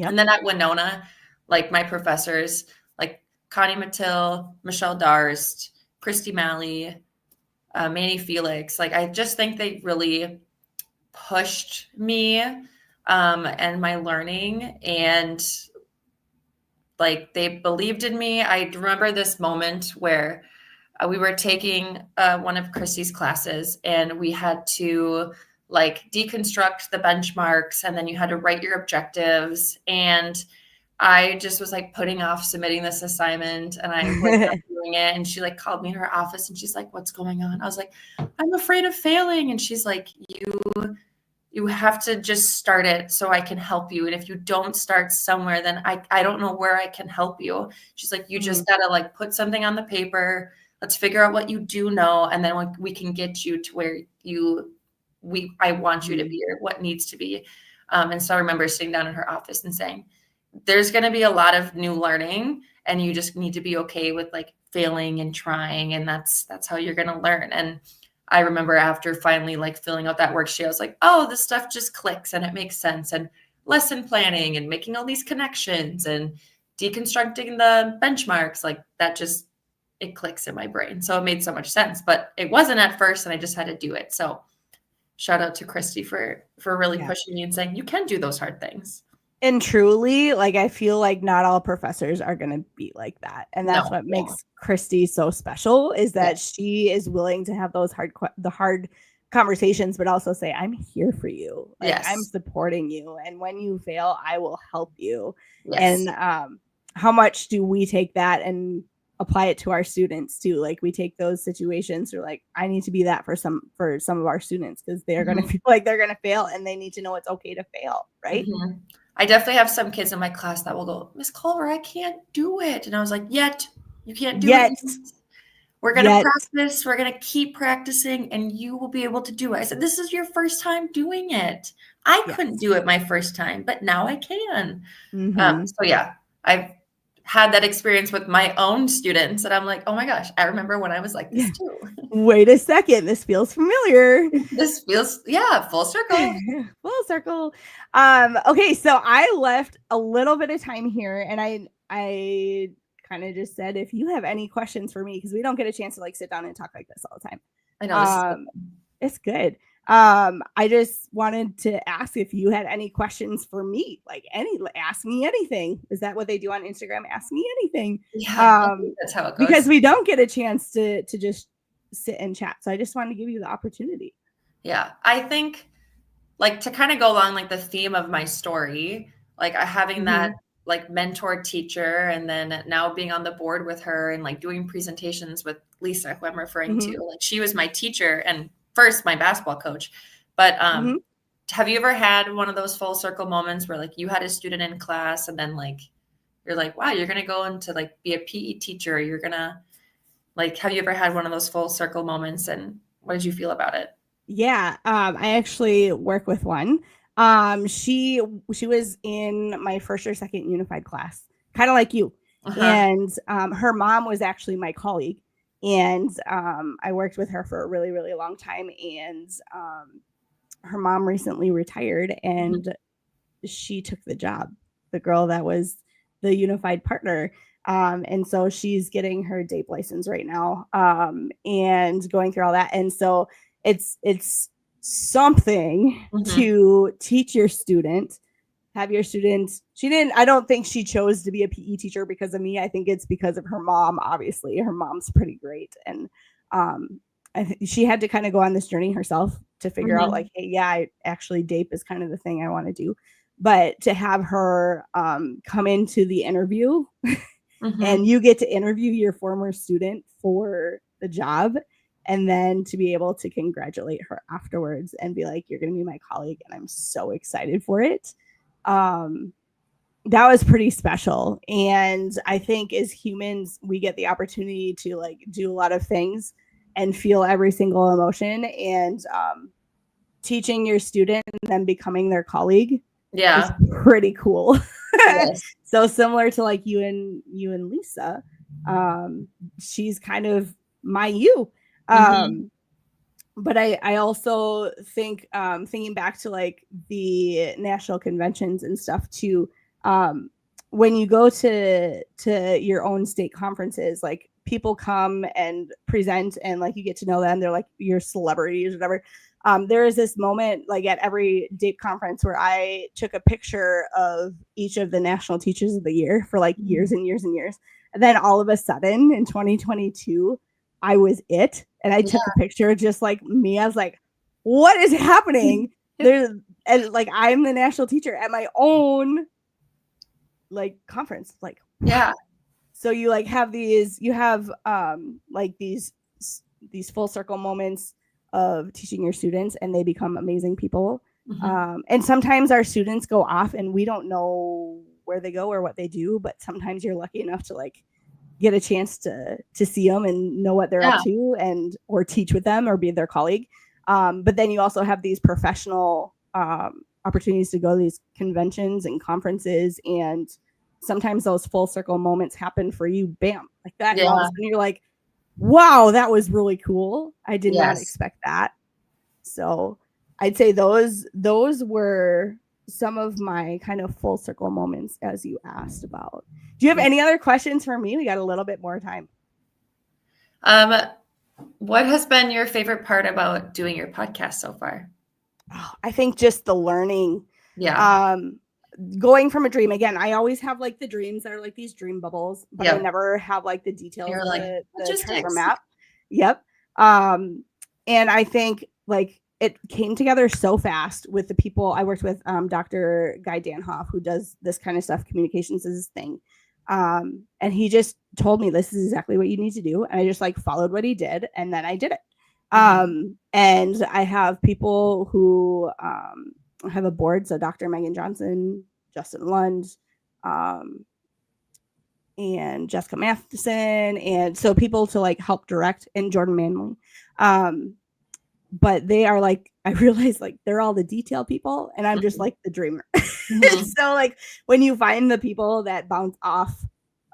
S2: And then at Winona, like my professors, like Connie Mattil, Michelle Darst, Christy Malley, Manny Felix, like I just think they really pushed me and my learning, and like they believed in me. I remember this moment where we were taking one of Christy's classes and we had to like deconstruct the benchmarks and then you had to write your objectives. And I just was like putting off submitting this assignment and I was not doing it. And she like called me in her office and she's like, what's going on? I was like, I'm afraid of failing. And she's like, you have to just start it so I can help you. And if you don't start somewhere, then I don't know where I can help you. She's like, you just gotta like put something on the paper. Let's figure out what you do know. And then we can get you to where I want you to be or what needs to be. And so I remember sitting down in her office and saying, there's going to be a lot of new learning and you just need to be okay with like failing and trying. And that's how you're going to learn. And I remember after finally like filling out that worksheet, I was like, oh, this stuff just clicks and it makes sense. And lesson planning and making all these connections and deconstructing the benchmarks, like that just, it clicks in my brain. So it made so much sense, but it wasn't at first and I just had to do it. So shout out to Christy for really pushing me and saying, you can do those hard things.
S1: And truly, like, I feel like not all professors are going to be like that. And that's what makes Christy so special is that she is willing to have those hard conversations, but also say, I'm here for you. Like, I'm supporting you. And when you fail, I will help you. And how much do we take that and apply it to our students too? Like we take those situations or like, I need to be that for some of our students because they're going to feel like they're going to fail and they need to know it's okay to fail. Right.
S2: I definitely have some kids in my class that will go, Miss Culver, I can't do it. And I was like, you can't do it. We're going to practice. We're going to keep practicing and you will be able to do it. I said, this is your first time doing it. I couldn't do it my first time, but now I can. So yeah, I've had that experience with my own students and I'm like, oh my gosh, I remember when I was like this too.
S1: Wait a second. This feels familiar.
S2: This feels, full circle.
S1: Full circle. Okay. So I left a little bit of time here and I kind of just said, if you have any questions for me, because we don't get a chance to like sit down and talk like this all the time.
S2: I know this is so
S1: It's good. I just wanted to ask if you had any questions for me, like ask me anything. Is that what they do on Instagram? Ask me anything.
S2: Yeah, that's how it goes.
S1: Because we don't get a chance to just sit and chat. So I just wanted to give you the opportunity.
S2: Yeah, I think like to kind of go along like the theme of my story, like having that like mentor teacher, and then now being on the board with her and like doing presentations with Lisa, who I'm referring to. Like she was my teacher and first my basketball coach. But have you ever had one of those full circle moments where like you had a student in class and then like you're like, wow, you're gonna go into like be a PE teacher, you're gonna like, have you ever had one of those full circle moments, and what did you feel about it?
S1: Yeah, I actually work with one. She was in my first or second unified class, kind of like you. And her mom was actually my colleague, and I worked with her for a really, really long time. And her mom recently retired, and she took the job, the girl that was the unified partner. And so she's getting her DAPE license right now, and going through all that. And so it's something to teach your student, have your student. I don't think she chose to be a PE teacher because of me. I think it's because of her mom. Obviously her mom's pretty great. And she had to kind of go on this journey herself to figure out like, hey, yeah, actually DAPE is kind of the thing I want to do. But to have her come into the interview and you get to interview your former student for the job, and then to be able to congratulate her afterwards and be like, you're going to be my colleague, and I'm so excited for it. That was pretty special. And I think as humans, we get the opportunity to like do a lot of things and feel every single emotion. And teaching your student and then becoming their colleague is pretty cool. So similar to like you and Lisa, she's kind of my you. But I also think thinking back to like the national conventions and stuff too, when you go to your own state conferences, like people come and present and like you get to know them, they're like your celebrities or whatever. There is this moment like at every DAPE conference where I took a picture of each of the national teachers of the year for like years and years and years. And then all of a sudden in 2022, I was it. And I took a picture just like me. I was like, what is happening? And like, I'm the national teacher at my own like conference. Like,
S2: yeah.
S1: So you like have these, you have like these full circle moments of teaching your students, and they become amazing people. And sometimes our students go off and we don't know where they go or what they do, but sometimes you're lucky enough to like get a chance to see them and know what they're up to, and or teach with them or be their colleague. But then you also have these professional opportunities to go to these conventions and conferences, and sometimes those full circle moments happen for you, bam, like that. And all of a sudden you're like, wow, that was really cool. I did not expect that. So I'd say those were some of my kind of full circle moments as you asked about. Do you have any other questions for me? We got a little bit more time.
S2: What has been your favorite part about doing your podcast so far?
S1: Oh, I think just the learning. Going from a dream. Again, I always have like the dreams that are like these dream bubbles, but I never have like the details of
S2: like,
S1: the treasure map. And I think like it came together so fast with the people I worked with. Dr. Guy Danhoff, who does this kind of stuff, communications is his thing. And he just told me this is exactly what you need to do. And I just like followed what he did, and then I did it. And I have people who have a board. So Dr. Megan Johnson, Justin Lund, and Jessica Matheson. And so people to like help direct, and Jordan Manley. But they are like, I realize like they're all the detail people, and I'm just like the dreamer. So like when you find the people that bounce off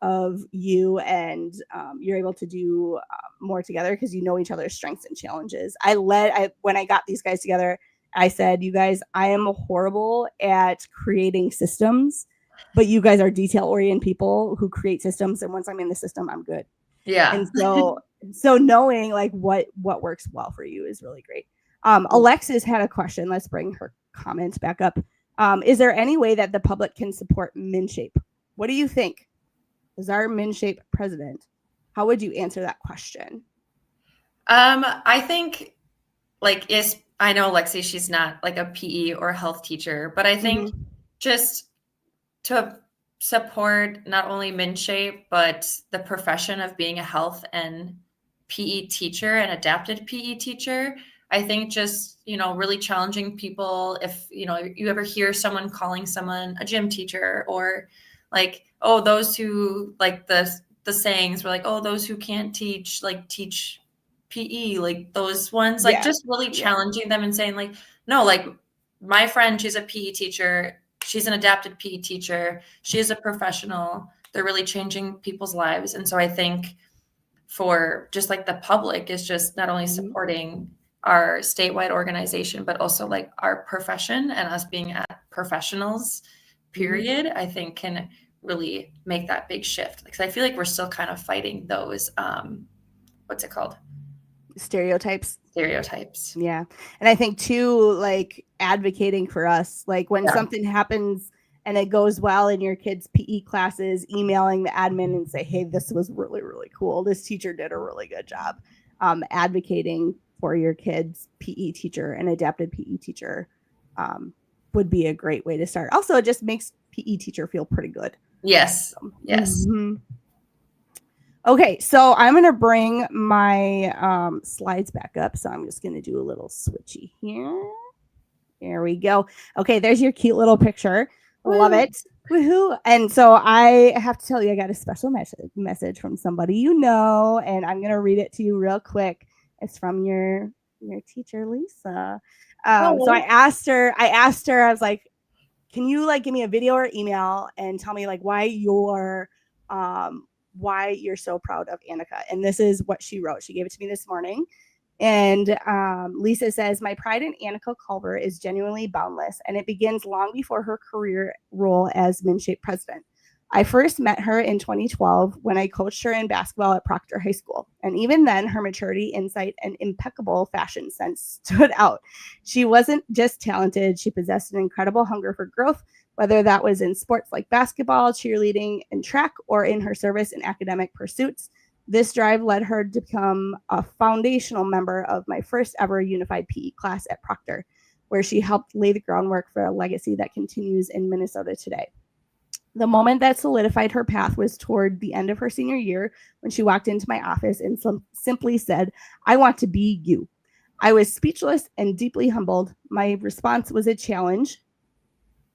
S1: of you, and you're able to do more together because you know each other's strengths and challenges. When I got these guys together, I said, you guys, I am horrible at creating systems. but you guys are detail-oriented people who create systems, and once I'm in the system, I'm good.
S2: Yeah.
S1: And so knowing like what works well for you is really great. Alexis had a question. Let's bring her comments back up. Is there any way that the public can support MNSHAPE? What do you think? Is our MNSHAPE president? How would you answer that question?
S2: I think like I know Lexi, she's not like a PE or health teacher, but I think just to support not only MNSHAPE, but the profession of being a health and PE teacher and adapted PE teacher. I think just, really challenging people. If, you ever hear someone calling someone a gym teacher, or like, oh, those who like the sayings were like, oh, those who can't teach, like teach PE, like those ones, like just really challenging them and saying like, no, like my friend, she's a PE teacher. She's an adapted PE teacher. She is a professional. They're really changing people's lives. And so I think for just like the public is just not only supporting our statewide organization, but also like our profession and us being professionals, period, I think can really make that big shift. Because I feel like we're still kind of fighting those, what's it called?
S1: Stereotypes.
S2: Yeah.
S1: And I think too, like advocating for us, like when something happens and it goes well in your kids' PE classes, emailing the admin and say, hey, this was really, really cool. This teacher did a really good job. Advocating for your kids' PE teacher and adapted PE teacher would be a great way to start. Also, it just makes PE teacher feel pretty good.
S2: Yes. Yes.
S1: Okay, so I'm going to bring my slides back up. So I'm just going to do a little switchy here. There we go. Okay, there's your cute little picture. Woo. Love it. Woohoo. And so I have to tell you, I got a special message from somebody and I'm going to read it to you real quick. It's from your teacher, Lisa. So I asked her, I was like, can you like give me a video or email and tell me like why you're so proud of Annika? And this is what she wrote. She gave it to me this morning. And Lisa says, my pride in Annika Culver is genuinely boundless, and it begins long before her career role as MNSHAPE president. I first met her in 2012 when I coached her in basketball at Proctor High School. And even then, her maturity, insight, and impeccable fashion sense stood out. She wasn't just talented, she possessed an incredible hunger for growth, whether that was in sports like basketball, cheerleading, and track, or in her service and academic pursuits. This drive led her to become a foundational member of my first ever unified PE class at Proctor, where she helped lay the groundwork for a legacy that continues in Minnesota today. The moment that solidified her path was toward the end of her senior year when she walked into my office and simply said, I want to be you. I was speechless and deeply humbled. My response was a challenge.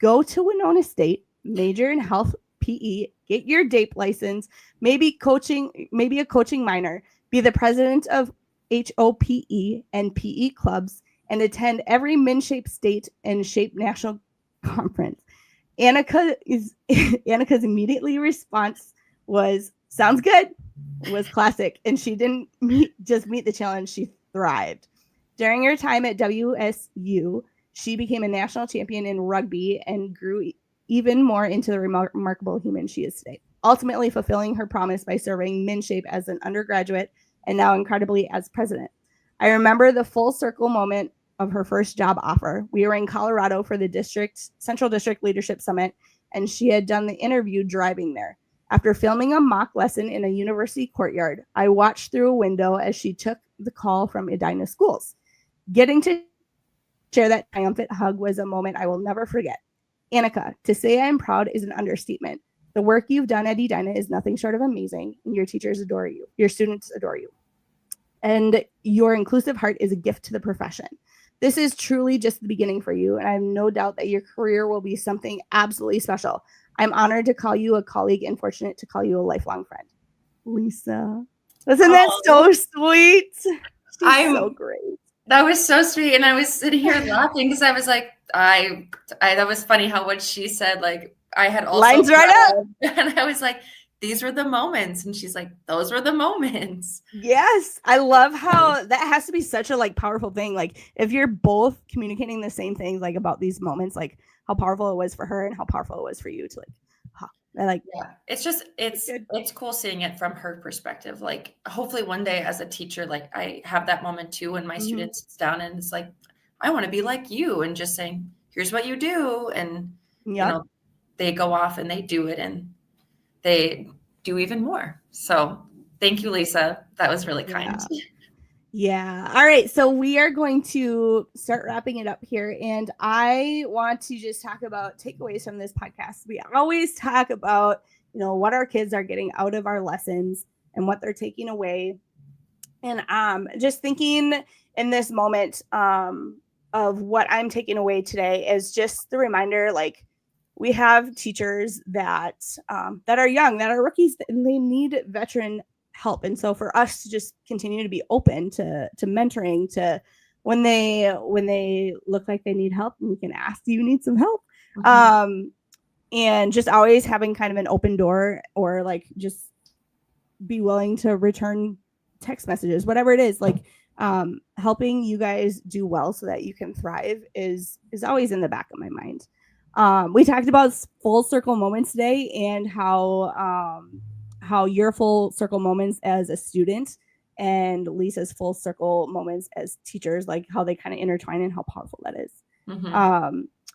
S1: Go to Winona State, major in health PE, get your DAPE license, maybe a coaching minor, be the president of HOPE and PE clubs, and attend every MNSHAPE state and SHAPE national conference. Annika's immediately response was, sounds good, was classic. And she didn't just meet the challenge, she thrived. During her time at WSU, she became a national champion in rugby and grew even more into the remarkable human she is today, ultimately fulfilling her promise by serving MNSHAPE as an undergraduate and now incredibly as president. I remember the full circle moment of her first job offer. We were in Colorado for the Central District Leadership Summit, and she had done the interview driving there. After filming a mock lesson in a university courtyard, I watched through a window as she took the call from Edina Schools. Getting to share that triumphant hug was a moment I will never forget. Annika, to say I am proud is an understatement. The work you've done at Edina is nothing short of amazing, and your teachers adore you. Your students adore you. And your inclusive heart is a gift to the profession. This is truly just the beginning for you, and I have no doubt that your career will be something absolutely special. I'm honored to call you a colleague and fortunate to call you a lifelong friend. Lisa. Isn't that so sweet? She's so great.
S2: That was so sweet. And I was sitting here laughing because I was like, that was funny how what she said, like I had also
S1: lines right up.
S2: And I was like, these were the moments. And she's like, those were the moments.
S1: Yes. I love how that has to be such a like powerful thing. Like if you're both communicating the same things, like about these moments, like how powerful it was for her and how powerful it was for you to like I like,
S2: Yeah, it's just
S1: good.
S2: it's cool seeing it from her perspective. Like hopefully one day as a teacher, like I have that moment too when my
S1: Mhm.
S2: student sits down and it's like, I want to be like you, and just saying, here's what you do, and you
S1: Yep.
S2: know, they go off and they do it and they do even more. So thank you, Lisa. That was really kind.
S1: Yeah. Yeah. All right. So we are going to start wrapping it up here. And I want to just talk about takeaways from this podcast. We always talk about, what our kids are getting out of our lessons and what they're taking away. And just thinking in this moment of what I'm taking away today is just the reminder, like, we have teachers that are young, that are rookies, and they need veteran help. And so for us to just continue to be open to mentoring, to when they look like they need help, we can ask, do you need some help? And just always having kind of an open door, or like just be willing to return text messages, whatever it is, like helping you guys do well so that you can thrive is always in the back of my mind. We talked about full circle moments today, and how your full circle moments as a student and Lisa's full circle moments as teachers, like how they kind of intertwine and how powerful that is.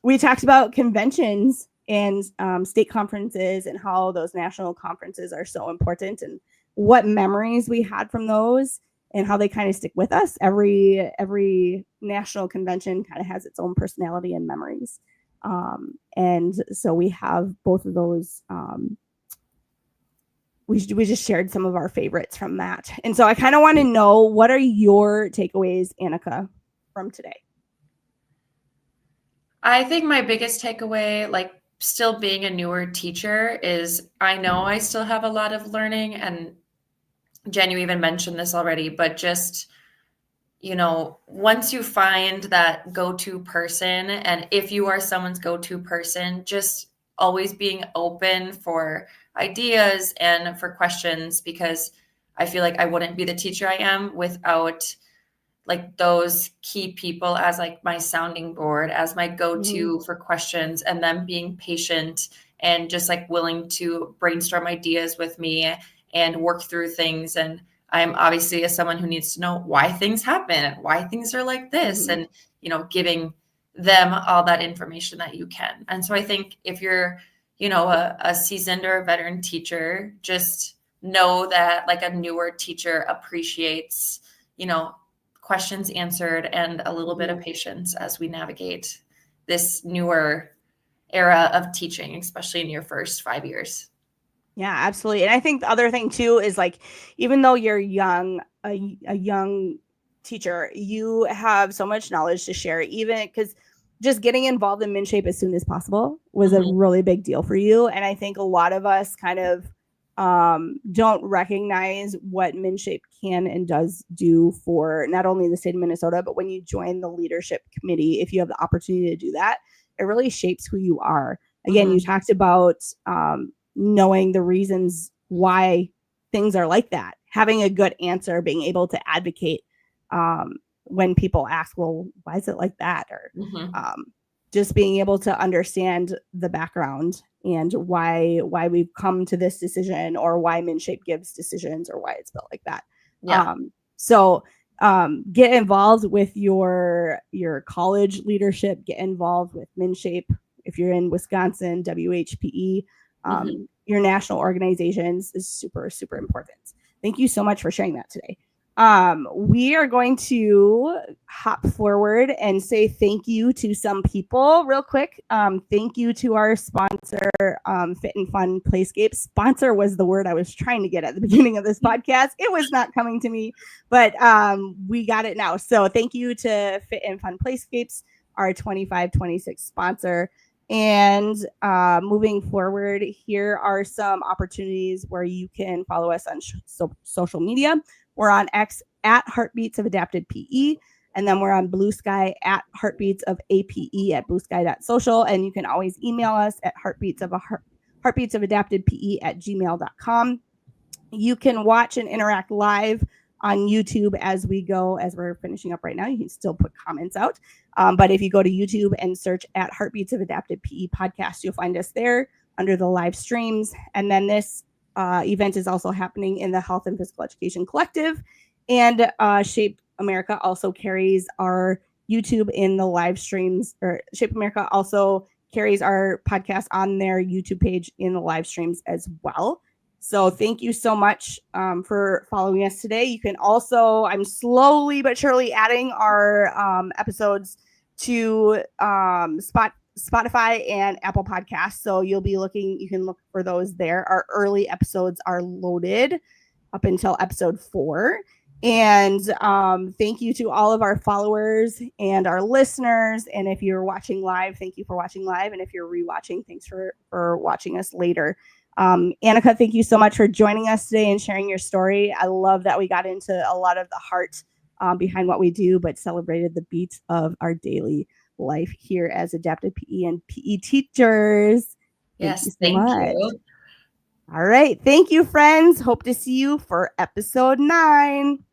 S1: We talked about conventions and state conferences and how those national conferences are so important, and what memories we had from those, and how they kind of stick with us. Every national convention kind of has its own personality and memories. And so we have both of those. We just shared some of our favorites from that. And so I kind of want to know, what are your takeaways, Annika, from today?
S2: I think my biggest takeaway, like still being a newer teacher, is I know I still have a lot of learning. And Jen, you even mentioned this already, but just, once you find that go-to person, and if you are someone's go-to person, just always being open for ideas and for questions, because I feel like I wouldn't be the teacher I am without like those key people as like my sounding board, as my go-to for questions, and them being patient and just like willing to brainstorm ideas with me and work through things. And I'm obviously as someone who needs to know why things happen and why things are like this, and giving them all that information that you can. And so I think if you're, a seasoned or a veteran teacher, just know that like a newer teacher appreciates, questions answered and a little bit of patience as we navigate this newer era of teaching, especially in your first 5 years.
S1: Yeah, absolutely. And I think the other thing too is, like, even though you're young, a young teacher, you have so much knowledge to share, even because just getting involved in MNSHAPE as soon as possible was a really big deal for you. And I think a lot of us kind of don't recognize what MNSHAPE can and does do for not only the state of Minnesota, but when you join the leadership committee, if you have the opportunity to do that, it really shapes who you are. Again, you talked about knowing the reasons why things are like that, having a good answer, being able to advocate when people ask, well, why is it like that? Or just being able to understand the background and why we've come to this decision, or why MNSHAPE gives decisions, or why it's built like that. So get involved with your college leadership, get involved with MNSHAPE. If you're in Wisconsin, WHPE, your national organizations is super, super important. Thank you so much for sharing that today. We are going to hop forward and say thank you to some people real quick. Thank you to our sponsor, Fit and Fun Playscape. Sponsor was the word I was trying to get at the beginning of this podcast. It was not coming to me, but we got it now. So thank you to Fit and Fun Playscapes, our 25-26 sponsor. And moving forward, here are some opportunities where you can follow us on social media. We're on X at Heartbeats of Adapted PE. And then we're on Blue Sky at Heartbeats of APE at bluesky.social. And you can always email us at heartbeatsofadaptedpe@gmail.com. You can watch and interact live on YouTube as we go, as we're finishing up right now. You can still put comments out. But if you go to YouTube and search at Heartbeats of Adapted PE podcast, you'll find us there. under the live streams. And then this event is also happening in the Health and Physical Education Collective. And Shape America also carries our YouTube in the live streams, or Shape America also carries our podcast on their YouTube page in the live streams as well. So thank you so much for following us today. You can also, I'm slowly but surely adding our episodes to Spotify and Apple Podcasts. So you can look for those there. Our early episodes are loaded up until episode 4. And thank you to all of our followers and our listeners. And if you're watching live, thank you for watching live. And if you're rewatching, thanks for watching us later. Annika, thank you so much for joining us today and sharing your story. I love that we got into a lot of the heart behind what we do, but celebrated the beats of our daily life here as adapted PE and PE teachers. Thank you so much. All right. Thank you, friends. Hope to see you for episode 9.